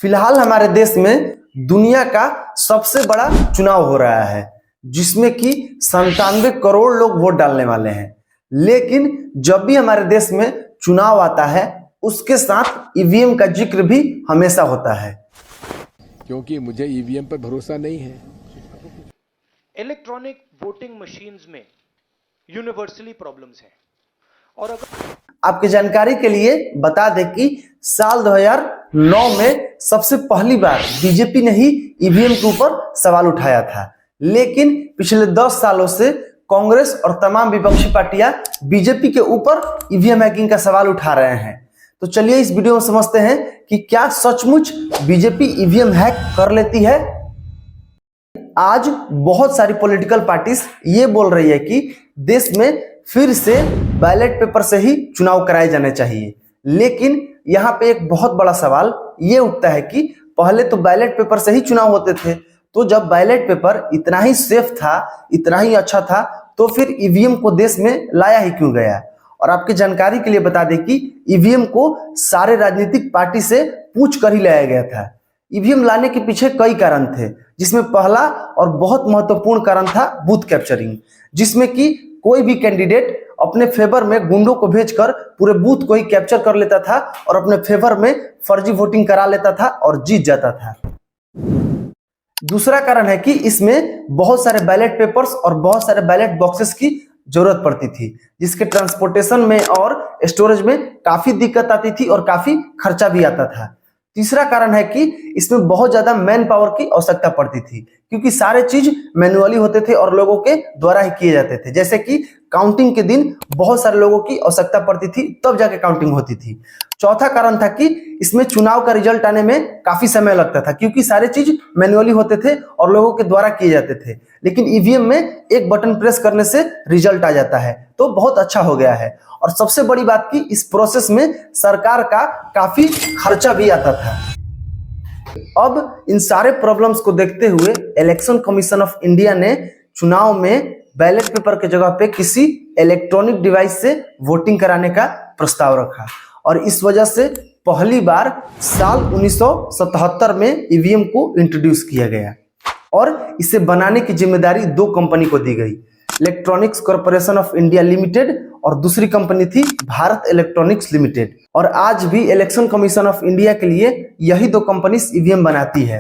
फिलहाल हमारे देश में दुनिया का सबसे बड़ा चुनाव हो रहा है जिसमें कि 97 करोड़ लोग वोट डालने वाले हैं। लेकिन जब भी हमारे देश में चुनाव आता है उसके साथ ईवीएम का जिक्र भी हमेशा होता है, क्योंकि मुझे ईवीएम पर भरोसा नहीं है। इलेक्ट्रॉनिक वोटिंग मशीन्स में यूनिवर्सली प्रॉब्लम्स हैं और अगर आपकी जानकारी के लिए बता दें कि साल 2009 में सबसे पहली बार बीजेपी ने ही ईवीएम के ऊपर सवाल उठाया था, लेकिन पिछले 10 सालों से कांग्रेस और तमाम विपक्षी पार्टियां बीजेपी के ऊपर ईवीएम हैकिंग का सवाल उठा रहे हैं। तो चलिए इस वीडियो में समझते हैं कि क्या सचमुच बीजेपी ईवीएम हैक कर लेती है। आज बहुत सारी पॉलिटिकल पार्टीज ये बोल रही है कि देश में फिर से बैलेट पेपर से ही चुनाव कराए जाने चाहिए, लेकिन यहाँ पे एक बहुत बड़ा सवाल ये उठता है कि पहले तो बैलेट पेपर से ही चुनाव होते थे, तो जब बैलेट पेपर इतना ही सेफ था, इतना ही अच्छा था, तो फिर ईवीएम को देश में लाया ही क्यों गया। और आपकी जानकारी के लिए बता दें कि ईवीएम को सारे राजनीतिक पार्टी से पूछ कर ही लाया गया था। ईवीएम लाने के पीछे कई कारण थे, जिसमें पहला और बहुत महत्वपूर्ण कारण था बूथ कैप्चरिंग, जिसमें कि कोई भी कैंडिडेट अपने फेवर में गुंडों को भेजकर पूरे बूथ को ही कैप्चर कर लेता था और अपने फेवर में फर्जी वोटिंग करा लेता था और जीत जाता था। दूसरा कारण है कि इसमें बहुत सारे बैलेट पेपर्स और बहुत सारे बैलेट बॉक्सेस की जरूरत पड़ती थी, जिसके ट्रांसपोर्टेशन में और स्टोरेज में काफी दिक्कत आती थी और काफी खर्चा भी आता था। तीसरा कारण है कि इसमें बहुत ज्यादा मैन पावर की आवश्यकता पड़ती थी, क्योंकि सारे चीज मैन्युअली होते थे और लोगों के द्वारा ही किए जाते थे। जैसे कि काउंटिंग के दिन बहुत सारे लोगों की आवश्यकता पड़ती थी, तब जाके काउंटिंग होती थी। चौथा कारण था कि इसमें चुनाव का रिजल्ट आने में काफी समय लगता था, क्योंकि सारे चीज मैन्युअली होते थे और लोगों के द्वारा किए जाते थे। लेकिन ईवीएम में एक बटन प्रेस करने से रिजल्ट आ जाता है, तो बहुत अच्छा हो गया है। और सबसे बड़ी बात कि इस प्रोसेस में सरकार का काफी खर्चा भी आता था। अब इन सारे प्रॉब्लम्स को देखते हुए इलेक्शन कमीशन ऑफ इंडिया ने चुनाव में बैलेट पेपर के जगह पे किसी इलेक्ट्रॉनिक डिवाइस से वोटिंग कराने का प्रस्ताव रखा, और इस वजह से पहली बार साल 1977 में ईवीएम को इंट्रोड्यूस किया गया और इसे बनाने की जिम्मेदारी 2 कंपनी को दी गई, electronics corporation of India limited और दूसरी कंपनी थी भारत इलेक्ट्रॉनिक्स लिमिटेड। और आज भी इलेक्शन कमीशन ऑफ इंडिया के लिए यही 2 कंपनी ईवीएम बनाती है।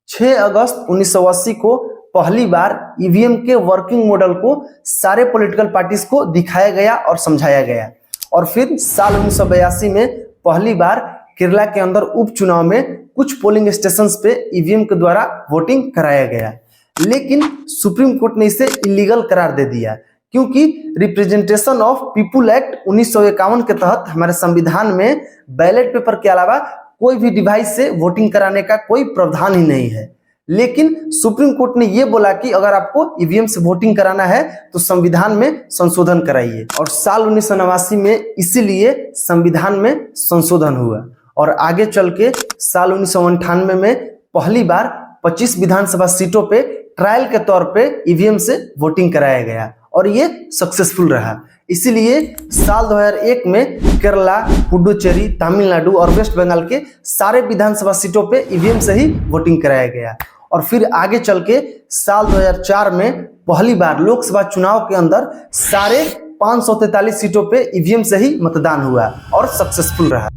6 अगस्त 1980 को पहली बार ईवीएम के वर्किंग मॉडल को सारे पॉलिटिकल पार्टीज को दिखाया गया और समझाया गया, और फिर साल 1982 में पहली बार केरला के अंदर उपचुनाव में कुछ पोलिंग स्टेशंस पे ईवीएम के द्वारा वोटिंग कराया गया। लेकिन सुप्रीम कोर्ट ने इसे इलीगल करार दे दिया, क्योंकि रिप्रेजेंटेशन ऑफ पीपुल एक्ट 1951 के तहत हमारे संविधान में बैलेट पेपर के अलावा कोई भी डिवाइस से वोटिंग कराने का कोई प्रावधान ही नहीं है। लेकिन सुप्रीम कोर्ट ने यह बोला कि अगर आपको ईवीएम से वोटिंग कराना है तो संविधान में संशोधन कराइए, और साल 1989 में इसीलिए संविधान में संशोधन हुआ, और आगे चल के साल 1998 में पहली बार 25 विधानसभा सीटों पे ट्रायल के तौर पे ईवीएम से वोटिंग कराया गया, और ये सक्सेसफुल रहा। इसीलिए साल 2001 में केरला, पुडुचेरी, तमिलनाडु और वेस्ट बंगाल के सारे विधानसभा सीटों पे ईवीएम से ही वोटिंग कराया गया, और फिर आगे चल के साल 2004 में पहली बार लोकसभा चुनाव के अंदर सारे 543 सीटों पे ईवीएम से ही मतदान हुआ और सक्सेसफुल रहा।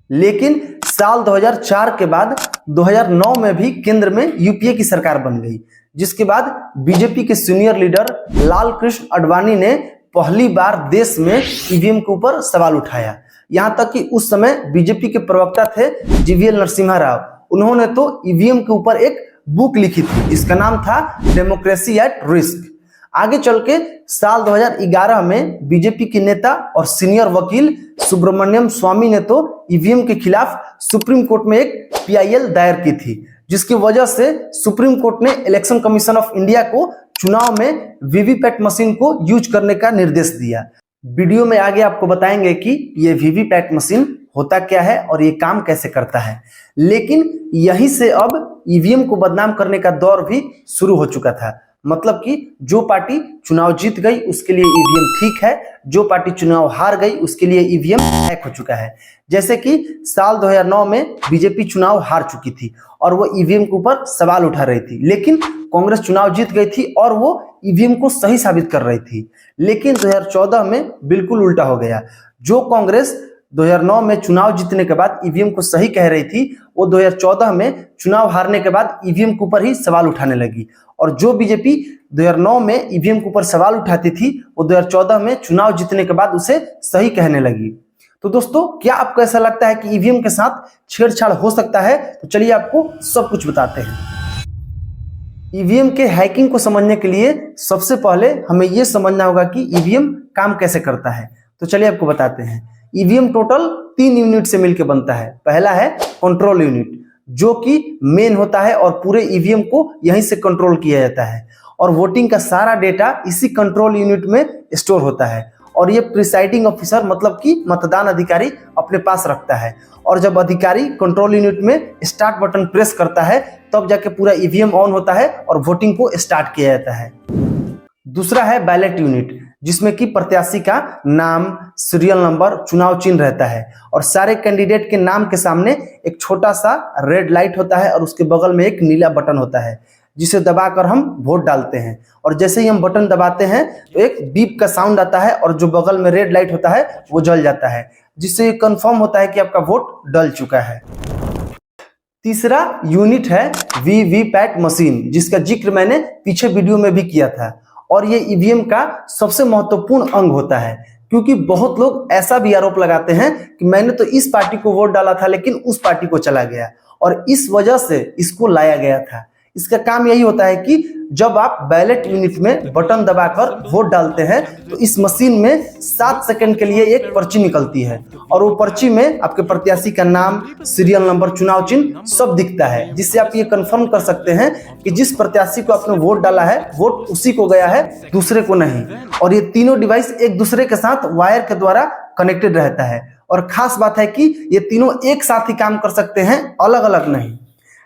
लेकिन साल 2004 के बाद 2009 में भी केंद्र में यूपीए की सरकार बन गई, जिसके बाद बीजेपी के सीनियर लीडर लाल कृष्ण आडवाणी ने पहली बार देश में ईवीएम के ऊपर सवाल उठाया। यहां तक कि उस समय बीजेपी के प्रवक्ता थे जीवीएल नरसिम्हा राव। उन्होंने तो ईवीएम के ऊपर एक बुक लिखी थी जिसका नाम था डेमोक्रेसी एट रिस्क। आगे चल के साल 2011 में बीजेपी के नेता और सीनियर वकील सुब्रमण्यम स्वामी ने तो ईवीएम के खिलाफ सुप्रीम कोर्ट में एक पीआईएल दायर की थी, जिसकी वजह से सुप्रीम कोर्ट ने इलेक्शन कमीशन ऑफ इंडिया को चुनाव में वीवीपैट मशीन को यूज करने का निर्देश दिया। वीडियो में आगे आपको बताएंगे कि ये वीवीपैट मशीन होता क्या है और ये काम कैसे करता है। लेकिन यहीं से अब ईवीएम को बदनाम करने का दौर भी शुरू हो चुका था। मतलब कि जो पार्टी चुनाव जीत गई उसके लिए ईवीएम ठीक है, जो पार्टी चुनाव हार गई उसके लिए ईवीएम हैक हो चुका है। जैसे कि साल 2009 में बीजेपी चुनाव हार चुकी थी और वो ईवीएम के ऊपर सवाल उठा रही थी, लेकिन कांग्रेस चुनाव जीत गई थी और वो ईवीएम को सही साबित कर रही थी। लेकिन 2014 में बिल्कुल उल्टा हो गया। जो कांग्रेस 2009 में चुनाव जीतने के बाद ईवीएम को सही कह रही थी, वो 2014 में चुनाव हारने के बाद ईवीएम के ऊपर ही सवाल उठाने लगी। और जो बीजेपी 2009 में ईवीएम के ऊपर सवाल उठाती थी, वो 2014 में चुनाव जीतने के बाद उसे सही कहने लगी। तो दोस्तों, क्या आपको ऐसा लगता है कि ईवीएम के साथ छेड़छाड़ हो सकता है? तो चलिए आपको सब कुछ बताते हैं। ईवीएम के हैकिंग को समझने के लिए सबसे पहले हमें यह समझना होगा कि ईवीएम काम कैसे करता है। तो चलिए आपको बताते हैं। ईवीएम टोटल 3 यूनिट से मिलकर बनता है। पहला है कंट्रोल यूनिट, जो कि मेन होता है और पूरे ईवीएम को यहीं से कंट्रोल किया जाता है और वोटिंग का सारा डेटा इसी कंट्रोल यूनिट में स्टोर होता है और ये प्रिसाइडिंग ऑफिसर मतलब कि मतदान अधिकारी अपने पास रखता है। और जब अधिकारी कंट्रोल यूनिट में स्टार्ट बटन प्रेस करता है तब जाके पूरा ईवीएम ऑन होता है और वोटिंग को स्टार्ट किया जाता है। दूसरा है बैलेट यूनिट, जिसमें कि प्रत्याशी का नाम, सीरियल नंबर, चुनाव चिन्ह रहता है और सारे कैंडिडेट के नाम के सामने एक छोटा सा रेड लाइट होता है और उसके बगल में एक नीला बटन होता है जिसे दबाकर हम वोट डालते हैं। और जैसे ही हम बटन दबाते हैं तो एक बीप का साउंड आता है और जो बगल में रेड लाइट होता है वो जल जाता है, जिससे ये कंफर्म होता है कि आपका वोट डल चुका है। तीसरा यूनिट है वीवीपैट मशीन, जिसका जिक्र मैंने पीछे वीडियो में भी किया था और ये ईवीएम का सबसे महत्वपूर्ण अंग होता है, क्योंकि बहुत लोग ऐसा भी आरोप लगाते हैं कि मैंने तो इस पार्टी को वोट डाला था लेकिन उस पार्टी को चला गया और इस वजह से इसको लाया गया था। इसका काम यही होता है कि जब आप बैलेट यूनिट में बटन दबाकर वोट डालते हैं तो इस मशीन में 7 सेकंड के लिए एक पर्ची निकलती है और वो पर्ची में आपके प्रत्याशी का नाम, सीरियल नंबर, चुनाव चिन्ह सब दिखता है, जिससे आप ये कंफर्म कर सकते हैं कि जिस प्रत्याशी को आपने वोट डाला है वोट उसी को गया है, दूसरे को नहीं। और ये तीनों डिवाइस एक दूसरे के साथ वायर के द्वारा कनेक्टेड रहता है और खास बात है कि ये तीनों एक साथ ही काम कर सकते हैं, अलग अलग नहीं।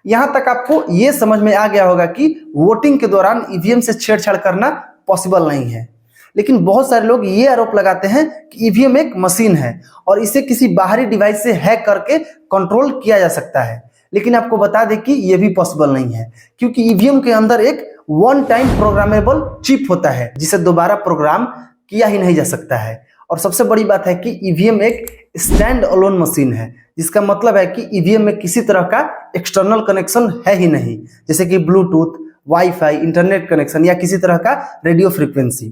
यहां तक आपको यह समझ में आ गया होगा कि वोटिंग के दौरान ईवीएम से छेड़छाड़ करना पॉसिबल नहीं है। लेकिन बहुत सारे लोग ये आरोप लगाते हैं कि ईवीएम एक मशीन है और इसे किसी बाहरी डिवाइस से हैक करके कंट्रोल किया जा सकता है। लेकिन आपको बता दें कि यह भी पॉसिबल नहीं है, क्योंकि ईवीएम के अंदर एक वन टाइम प्रोग्रामेबल चिप होता है जिसे दोबारा प्रोग्राम किया ही नहीं जा सकता है। और सबसे बड़ी बात है कि ईवीएम एक स्टैंड अलोन मशीन है, जिसका मतलब है कि ईवीएम में किसी तरह का एक्सटर्नल कनेक्शन है ही नहीं, जैसे कि ब्लूटूथ, वाईफाई, इंटरनेट कनेक्शन या किसी तरह का रेडियो फ्रीक्वेंसी,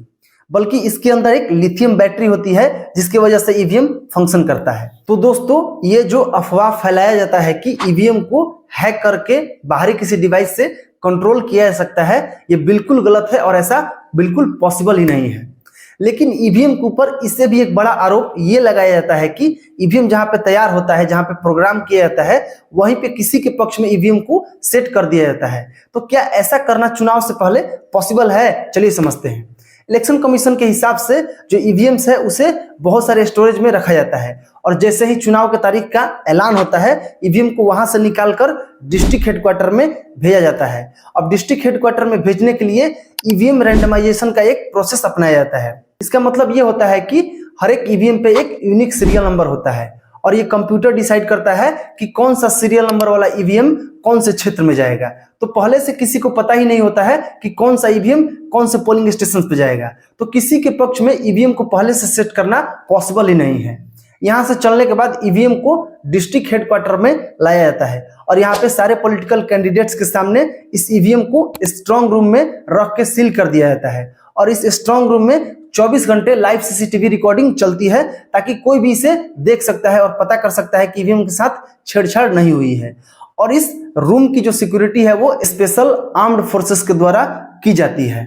बल्कि इसके अंदर एक लिथियम बैटरी होती है जिसकी वजह से ईवीएम फंक्शन करता है। तो दोस्तों, ये जो अफवाह फैलाया जाता है कि ईवीएम को हैक करके बाहरी किसी डिवाइस से कंट्रोल किया जा सकता है, ये बिल्कुल गलत है और ऐसा बिल्कुल पॉसिबल ही नहीं है। लेकिन ईवीएम के ऊपर इससे भी एक बड़ा आरोप ये लगाया जाता है कि ईवीएम जहां पे तैयार होता है, जहां पे प्रोग्राम किया जाता है, वहीं पे किसी के पक्ष में ईवीएम को सेट कर दिया जाता है। तो क्या ऐसा करना चुनाव से पहले पॉसिबल है? चलिए समझते हैं। इलेक्शन कमीशन के हिसाब से जो ईवीएम्स है उसे बहुत सारे स्टोरेज में रखा जाता है और जैसे ही चुनाव की तारीख का ऐलान होता है, ईवीएम को वहां से निकालकर डिस्ट्रिक्ट हेडक्वार्टर में भेजा जाता है। अब डिस्ट्रिक्ट हेडक्वार्टर में भेजने के लिए ईवीएम रैंडमाइजेशन का एक प्रोसेस अपनाया जाता है। इसका मतलब ये होता है कि हर एक ईवीएम पे एक यूनिक सीरियल नंबर होता है और ये कंप्यूटर डिसाइड करता है कि कौन सा सीरियल नंबर वाला ईवीएम कौन से क्षेत्र में जाएगा। तो पहले से किसी को पता ही नहीं होता है कि कौन सा ईवीएम कौन से पोलिंग स्टेशन पे जाएगा, तो किसी के पक्ष में ईवीएम को पहले से सेट करना पॉसिबल ही नहीं है। यहां से चलने के बाद ईवीएम को डिस्ट्रिक्ट हेडक्वार्टर में लाया जाता है और यहाँ पे सारे पॉलिटिकल कैंडिडेट्स के सामने इस ईवीएम को स्ट्रांग रूम में रख के सील कर दिया जाता है और इस स्ट्रांग रूम में 24 घंटे लाइव सीसीटीवी रिकॉर्डिंग चलती है, ताकि कोई भी इसे देख सकता है और पता कर सकता है कि ईवीएम के साथ छेड़छाड़ नहीं हुई है। और इस रूम की जो सिक्योरिटी है वो स्पेशल आर्म्ड फोर्सेस के द्वारा की जाती है।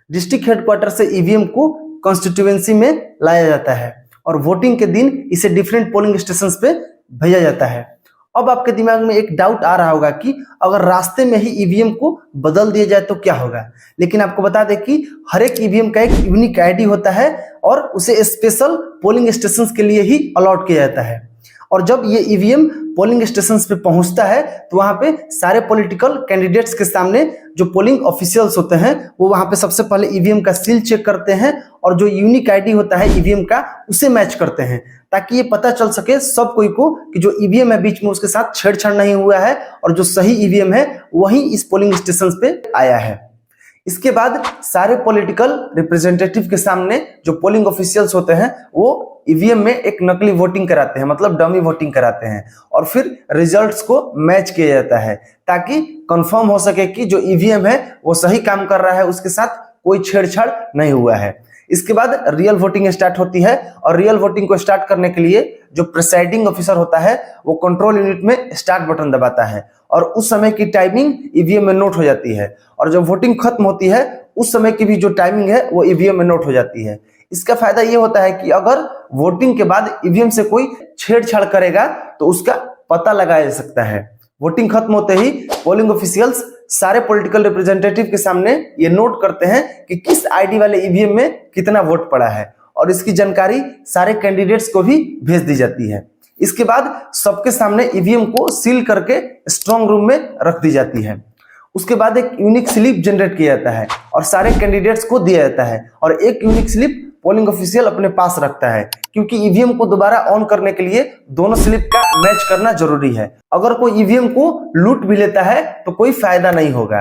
डिस्ट्रिक्ट हेडक्वार्टर से ईवीएम को कॉन्स्टिट्यूएंसी में लाया जाता है और वोटिंग के दिन इसे डिफरेंट पोलिंग स्टेशन पे भेजा जाता है। अब आपके दिमाग में एक डाउट आ रहा होगा कि अगर रास्ते में ही ईवीएम को बदल दिया जाए तो क्या होगा। लेकिन आपको बता दें कि हर एक ईवीएम का एक यूनिक आईडी होता है और उसे स्पेशल पोलिंग स्टेशंस के लिए ही अलॉट किया जाता है। और जब ये ईवीएम पोलिंग स्टेशन पे पहुंचता है तो वहां पे सारे पॉलिटिकल कैंडिडेट्स के सामने जो पोलिंग ऑफिशियल्स होते हैं वो वहां पे सबसे पहले ईवीएम का सील चेक करते हैं और जो यूनिक आईडी होता है ईवीएम का उसे मैच करते हैं, ताकि ये पता चल सके सब कोई को कि जो ईवीएम है बीच में उसके साथ छेड़छाड़ नहीं हुआ है और जो सही ईवीएम है वही इस पोलिंग स्टेशन पे आया है। इसके बाद सारे पॉलिटिकल रिप्रेजेंटेटिव के सामने जो पोलिंग ऑफिशियल्स होते हैं वो ईवीएम में एक नकली वोटिंग कराते हैं, मतलब डमी वोटिंग कराते हैं और फिर रिजल्ट्स को मैच किया जाता है ताकि कंफर्म हो सके कि जो ईवीएम है वो सही काम कर रहा है, उसके साथ कोई छेड़छाड़ नहीं हुआ है। इसके बाद रियल वोटिंग स्टार्ट होती है और रियल वोटिंग को स्टार्ट करने के लिए जो प्रिसाइडिंग ऑफिसर होता है वो कंट्रोल यूनिट में स्टार्ट बटन दबाता है और उस समय की टाइमिंग ईवीएम में नोट हो जाती है और जब वोटिंग खत्म होती है उस समय की भी जो टाइमिंग है वो ईवीएम में नोट हो जाती है। इसका फायदा ये होता है कि अगर वोटिंग के बाद ईवीएम से कोई छेड़छाड़ करेगा तो उसका पता लगाया जा सकता है। वोटिंग खत्म होते ही पोलिंग ऑफिशियल्स सारे पॉलिटिकल रिप्रेजेंटेटिव के सामने ये नोट करते हैं कि किस आईडी वाले ईवीएम में कितना वोट पड़ा है और इसकी जानकारी सारे कैंडिडेट्स को भी भेज दी जाती है। इसके बाद सबके सामने ईवीएम को सील करके स्ट्रांग रूम में रख दी जाती है। उसके बाद एक यूनिक स्लिप जनरेट किया जाता है और सारे कैंडिडेट्स को दिया जाता है और एक यूनिक स्लिप पोलिंग ऑफिशियल अपने पास रखता है, क्योंकि ईवीएम को दोबारा ऑन करने के लिए दोनों स्लिप का मैच करना जरूरी है। अगर कोई ईवीएम को लूट भी लेता है तो कोई फायदा नहीं होगा।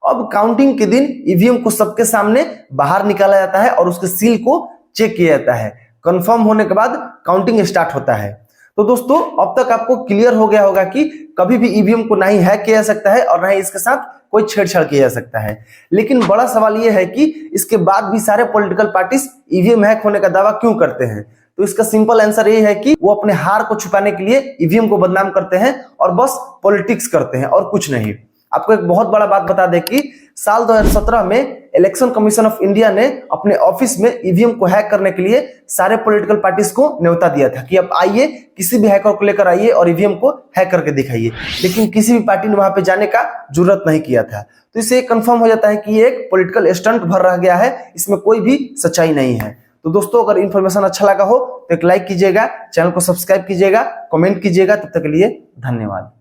अब काउंटिंग के दिन ईवीएम को सबके सामने बाहर निकाला जाता है और उसके सील को चेक किया जाता है। कंफर्म होने के बाद काउंटिंग स्टार्ट होता है। तो दोस्तों अब तक आपको क्लियर हो गया होगा कि कभी भी ईवीएम को नहीं हैक किया जा सकता है और ना ही इसके साथ कोई छेड़छाड़ किया जा सकता है। लेकिन बड़ा सवाल यह है कि इसके बाद भी सारे पॉलिटिकल पार्टीज ईवीएम हैक होने का दावा क्यों करते हैं? तो इसका सिंपल आंसर ये है कि वो अपने हार को छुपाने के लिए ईवीएम को बदनाम करते हैं और बस पॉलिटिक्स करते हैं और कुछ नहीं। आपको एक बहुत बड़ा बात बता दें कि साल 2017 में इलेक्शन कमीशन ऑफ इंडिया ने अपने ऑफिस में ईवीएम को हैक करने के लिए सारे पॉलिटिकल पार्टीज को न्योता दिया था कि अब आइए, किसी भी हैकर को लेकर आइए और ईवीएम को हैक करके दिखाइए, लेकिन किसी भी पार्टी ने वहां पे जाने का जुर्रत नहीं किया था। तो इससे कंफर्म हो जाता है कि ये एक पॉलिटिकल स्टंट भर रह गया है, इसमें कोई भी सच्चाई नहीं है। तो दोस्तों अगर इन्फॉर्मेशन अच्छा लगा हो तो एक लाइक कीजिएगा, चैनल को सब्सक्राइब कीजिएगा, कमेंट कीजिएगा। तब तक के लिए धन्यवाद।